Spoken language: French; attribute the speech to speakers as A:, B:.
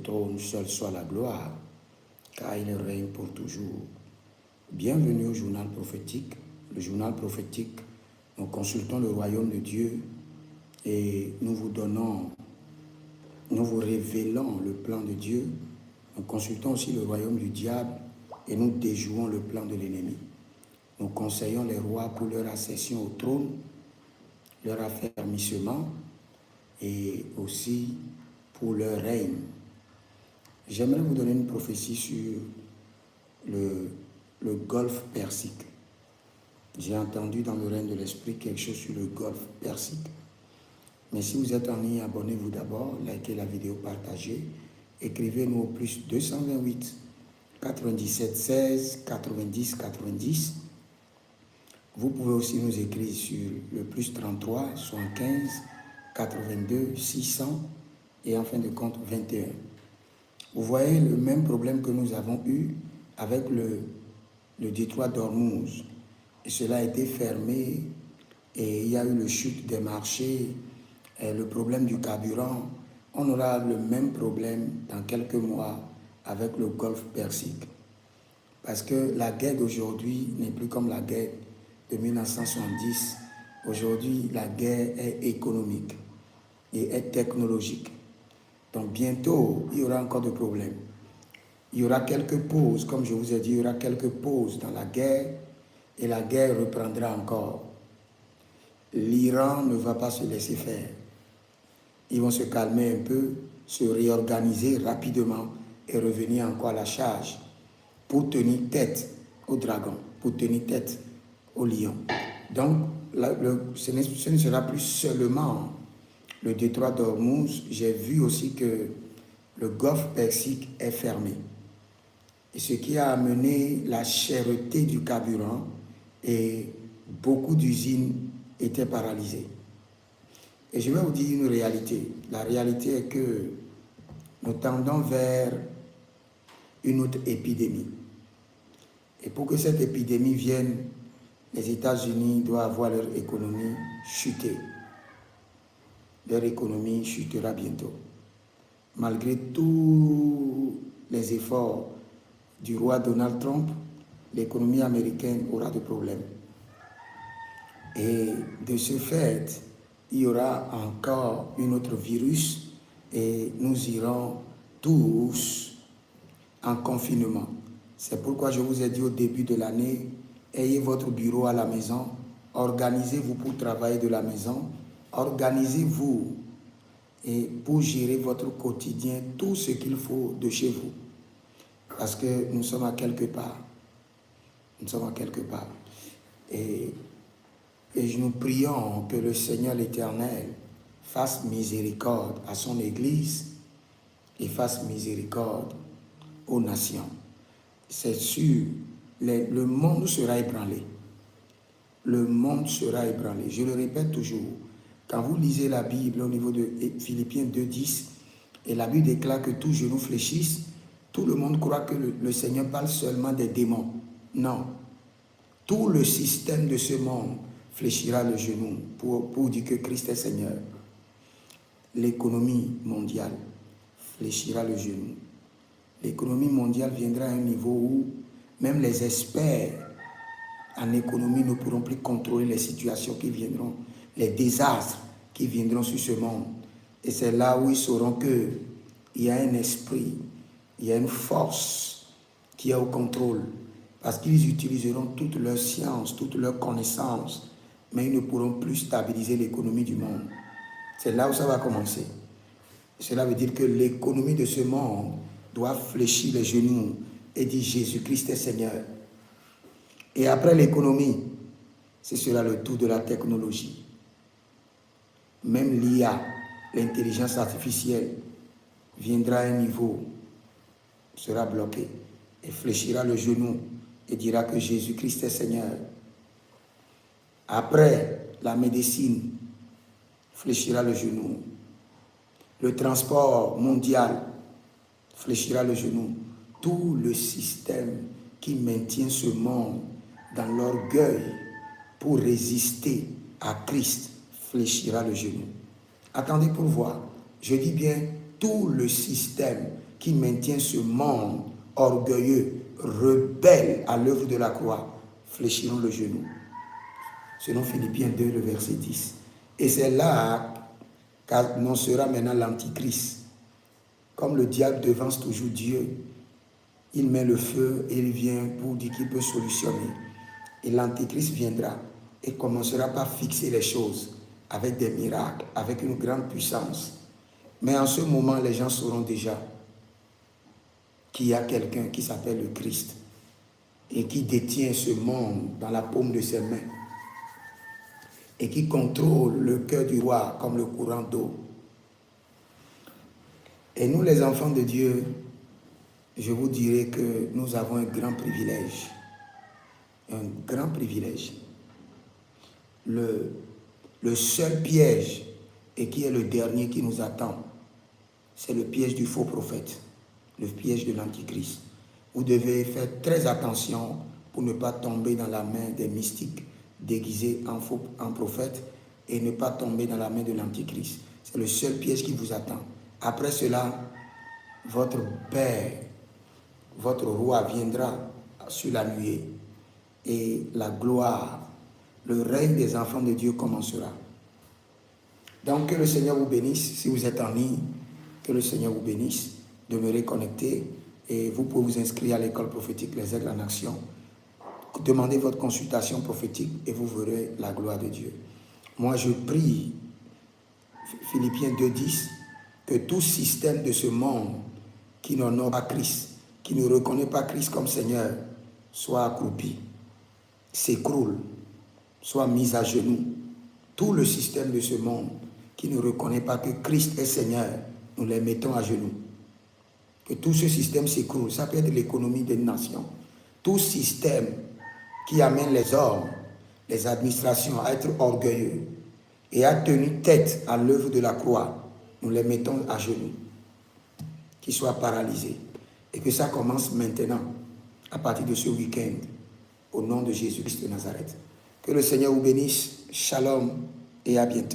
A: trône, seul soit la gloire, car il règne pour toujours. Bienvenue au journal prophétique. Le journal prophétique, nous consultons le royaume de Dieu et nous vous révélons le plan de Dieu. Nous consultons aussi le royaume du diable et nous déjouons le plan de l'ennemi. Nous conseillons les rois pour leur accession au trône, leur affermissement et aussi pour leur règne. J'aimerais vous donner une prophétie sur le golfe Persique. J'ai entendu dans le règne de l'esprit quelque chose sur le golfe Persique. Mais si vous êtes en ligne, abonnez-vous d'abord, likez la vidéo, partagez. Écrivez-nous au plus 228 97 16 90 90. Vous pouvez aussi nous écrire sur le plus 33 75 82 600 et en fin de compte 21. Vous voyez le même problème que nous avons eu avec le détroit d'Ormuz. Et cela a été fermé et il y a eu le chute des marchés, et le problème du carburant. On aura le même problème dans quelques mois avec le golfe Persique. Parce que la guerre d'aujourd'hui n'est plus comme la guerre de 1970. Aujourd'hui, la guerre est économique et est technologique. Donc bientôt, il y aura encore des problèmes. Il y aura quelques pauses, comme je vous ai dit, il y aura quelques pauses dans la guerre et la guerre reprendra encore. L'Iran ne va pas se laisser faire. Ils vont se calmer un peu, se réorganiser rapidement et revenir encore à la charge pour tenir tête au dragon, pour tenir tête au lion. Donc, ce ne sera plus seulement le détroit d'Ormuz. J'ai vu aussi que le golfe Persique est fermé. Et ce qui a amené la cherté du carburant et beaucoup d'usines étaient paralysées. Et je vais vous dire une réalité. La réalité est que nous tendons vers une autre épidémie. Et pour que cette épidémie vienne, les États-Unis doivent voir leur économie chuter. Leur économie chutera bientôt. Malgré tous les efforts du roi Donald Trump, l'économie américaine aura des problèmes. Et de ce fait, il y aura encore un autre virus et nous irons tous en confinement. C'est pourquoi je vous ai dit au début de l'année, ayez votre bureau à la maison, organisez-vous pour travailler de la maison, organisez-vous et pour gérer votre quotidien, tout ce qu'il faut de chez vous. Parce que nous sommes à quelque part. Nous sommes à quelque part. Et nous prions que le Seigneur l'Éternel fasse miséricorde à son Église et fasse miséricorde aux nations. C'est sûr, le monde sera ébranlé. Le monde sera ébranlé. Je le répète toujours, quand vous lisez la Bible au niveau de Philippiens 2:10, et la Bible déclare que tous genoux fléchissent, tout le monde croit que le Seigneur parle seulement des démons. Non. Tout le système de ce monde fléchira le genou pour dire que Christ est Seigneur. L'économie mondiale fléchira le genou. L'économie mondiale viendra à un niveau où même les experts en économie ne pourront plus contrôler les situations qui viendront, les désastres qui viendront sur ce monde. Et c'est là où ils sauront qu'il y a un esprit, il y a une force qui est au contrôle. Parce qu'ils utiliseront toute leur science, toute leur connaissance, mais ils ne pourront plus stabiliser l'économie du monde. C'est là où ça va commencer. Cela veut dire que l'économie de ce monde doit fléchir les genoux et dire Jésus-Christ est Seigneur. Et après l'économie, ce sera le tour de la technologie. Même l'IA, l'intelligence artificielle, viendra à un niveau, sera bloqué et fléchira le genou et dira que Jésus-Christ est Seigneur. Après, la médecine fléchira le genou. Le transport mondial fléchira le genou. Tout le système qui maintient ce monde dans l'orgueil pour résister à Christ fléchira le genou. Attendez pour voir. Je dis bien tout le système qui maintient ce monde orgueilleux, rebelle à l'œuvre de la croix, fléchiront le genou. Selon Philippiens 2, le verset 10. Et c'est là qu'annoncera maintenant l'Antichrist. Comme le diable devance toujours Dieu, il met le feu et il vient pour dire qu'il peut solutionner. Et l'Antichrist viendra et commencera par fixer les choses avec des miracles, avec une grande puissance. Mais en ce moment, les gens sauront déjà qu'il y a quelqu'un qui s'appelle le Christ et qui détient ce monde dans la paume de ses mains et qui contrôle le cœur du roi comme le courant d'eau. Et nous, les enfants de Dieu, je vous dirais que nous avons un grand privilège. Un grand privilège. Le seul piège, et qui est le dernier qui nous attend, c'est le piège du faux prophète, le piège de l'Antichrist. Vous devez faire très attention pour ne pas tomber dans la main des mystiques déguisés en prophètes et ne pas tomber dans la main de l'Antichrist. C'est le seul piège qui vous attend. Après cela, votre Père, votre roi viendra sur la nuée et la gloire, le règne des enfants de Dieu commencera. Donc que le Seigneur vous bénisse. Si vous êtes en ligne, que le Seigneur vous bénisse. Demeurez connectés et vous pouvez vous inscrire à l'école prophétique Les Aigles en Action. Demandez votre consultation prophétique et vous verrez la gloire de Dieu. Moi je prie, Philippiens 2:10, que tout système de ce monde qui n'honore pas Christ, qui ne reconnaît pas Christ comme Seigneur, soit accroupi, s'écroule, soit mis à genoux. Tout le système de ce monde qui ne reconnaît pas que Christ est Seigneur, nous les mettons à genoux. Que tout ce système s'écroule. Ça peut être l'économie des nations. Tout système qui amène les hommes, les administrations à être orgueilleux et à tenir tête à l'œuvre de la croix, nous les mettons à genoux. Qu'ils soient paralysés. Et que ça commence maintenant, à partir de ce week-end, au nom de Jésus-Christ de Nazareth. Que le Seigneur vous bénisse. Shalom et à bientôt.